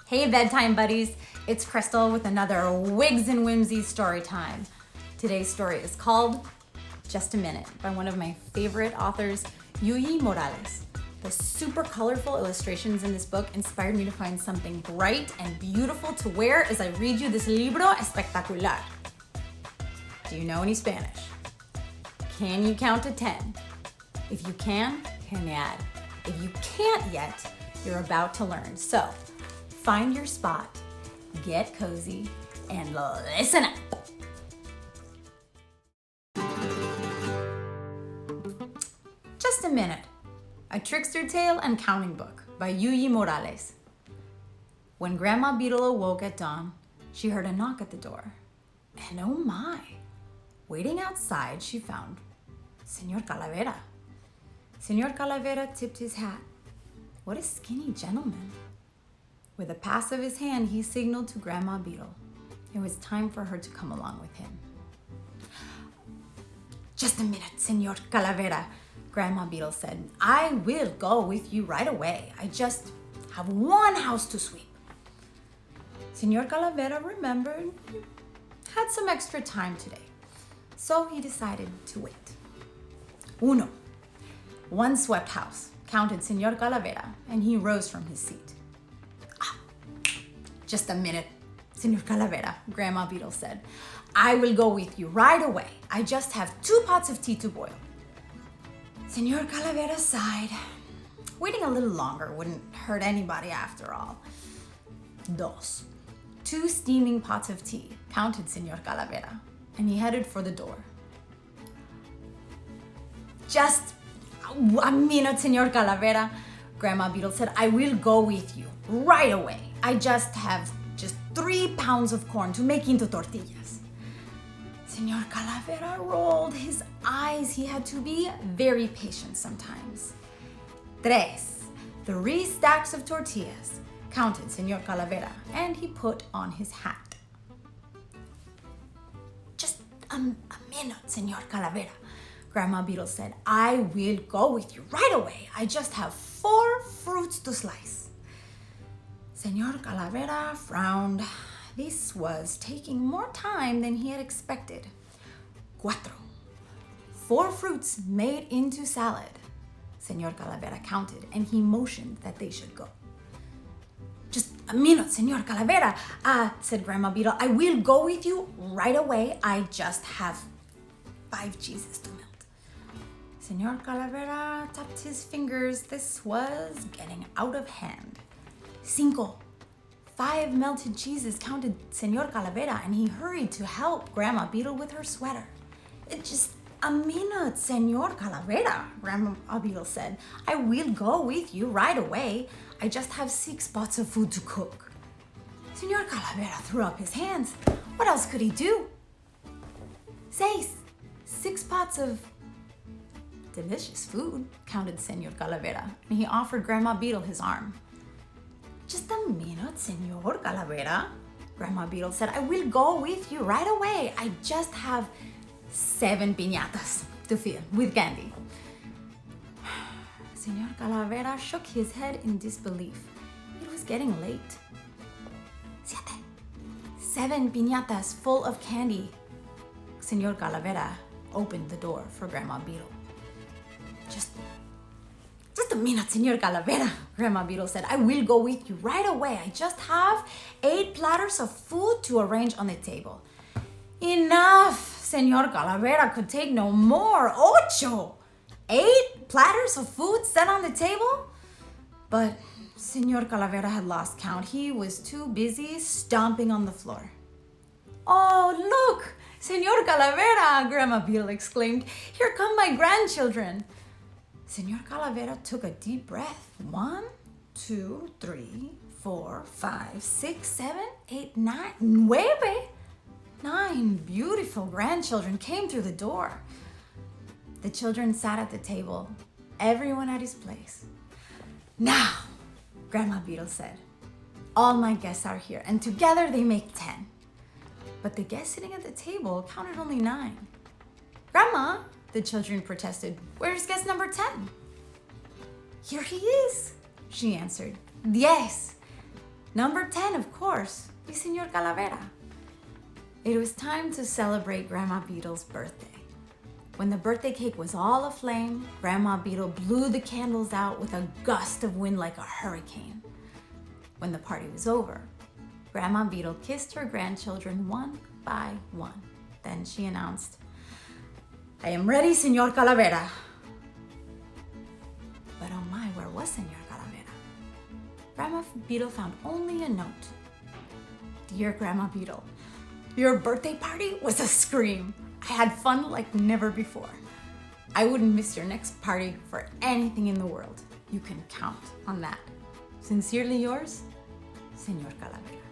Hey bedtime buddies, it's Krystal with another Wigs and Whimsy story time. Today's story is called Just a Minute by one of my favorite authors, Yuyi Morales. The super colorful illustrations in this book inspired me to find something bright and beautiful to wear as I read you this libro espectacular. Do you know any Spanish? Can you count to 10? If you can, genial. If you can't yet, you're about to learn. So, find your spot, get cozy, and listen up. Just a Minute, A Trickster Tale and Counting Book by Yuyi Morales. When Grandma Beetle awoke at dawn, she heard a knock at the door. And oh my, waiting outside, she found Señor Calavera. Señor Calavera tipped his hat. What a skinny gentleman. With a pass of his hand, he signaled to Grandma Beetle. It was time for her to come along with him. Just a minute, Señor Calavera, Grandma Beetle said. I will go with you right away. I just have one house to sweep. Señor Calavera remembered he had some extra time today, so he decided to wait. Uno. One swept house, counted Señor Calavera, and he rose from his seat. Just a minute, Señor Calavera, Grandma Beetle said. I will go with you right away. I just have 2 pots of tea to boil. Señor Calavera sighed. Waiting a little longer wouldn't hurt anybody after all. Dos. 2 steaming pots of tea, counted Señor Calavera, and he headed for the door. Just a minute, Señor Calavera, Grandma Beetle said. I will go with you right away. I just have 3 pounds of corn to make into tortillas. Señor Calavera rolled his eyes. He had to be very patient sometimes. 3. 3 stacks of tortillas, counted Señor Calavera, and he put on his hat. Just a minute, Señor Calavera, Grandma Beetle said. I will go with you right away. I just have 4 fruits to slice. Señor Calavera frowned. This was taking more time than he had expected. 4. 4 fruits made into salad, Señor Calavera counted, and he motioned that they should go. Just a minute, Señor Calavera, said Grandma Beetle. I will go with you right away. I just have 5 cheeses to melt. Señor Calavera tapped his fingers. This was getting out of hand. 5. 5 melted cheeses, counted Señor Calavera, and he hurried to help Grandma Beetle with her sweater. Just a minute, Señor Calavera, Grandma Beetle said. I will go with you right away. I just have 6 pots of food to cook. Señor Calavera threw up his hands. What else could he do? 6 pots of delicious food, counted Señor Calavera, and he offered Grandma Beetle his arm. Just a minute, Señor Calavera, Grandma Beetle said. I will go with you right away. I just have 7 piñatas to fill with candy. Señor Calavera shook his head in disbelief. It was getting late. 7 piñatas full of candy. Señor Calavera opened the door for Grandma Beetle. Just a minute, Señor Calavera, Grandma Beetle said. I will go with you right away. I just have 8 platters of food to arrange on the table. Enough! Señor Calavera could take no more. 8 platters of food set on the table? But Señor Calavera had lost count. He was too busy stomping on the floor. Oh, look! Señor Calavera, Grandma Beetle exclaimed. Here come my grandchildren. Señor Calavera took a deep breath. 1, 2, 3, 4, 5, 6, 7, 8, 9, 9 beautiful grandchildren came through the door. The children sat at the table, everyone at his place. Now, Grandma Beetle said, all my guests are here, and together they make 10. But the guest sitting at the table counted only 9. Grandma, the children protested, where's guest number 10? Here he is, she answered. 10. Number 10, of course, y Señor Calavera. It was time to celebrate Grandma Beetle's birthday. When the birthday cake was all aflame, Grandma Beetle blew the candles out with a gust of wind like a hurricane. When the party was over, Grandma Beetle kissed her grandchildren one by one. Then she announced, "I am ready, Señor Calavera." But oh my, where was Señor Calavera? Grandma Beetle found only a note. "Dear Grandma Beetle, your birthday party was a scream. I had fun like never before. I wouldn't miss your next party for anything in the world. You can count on that. Sincerely yours, Señor Calavera."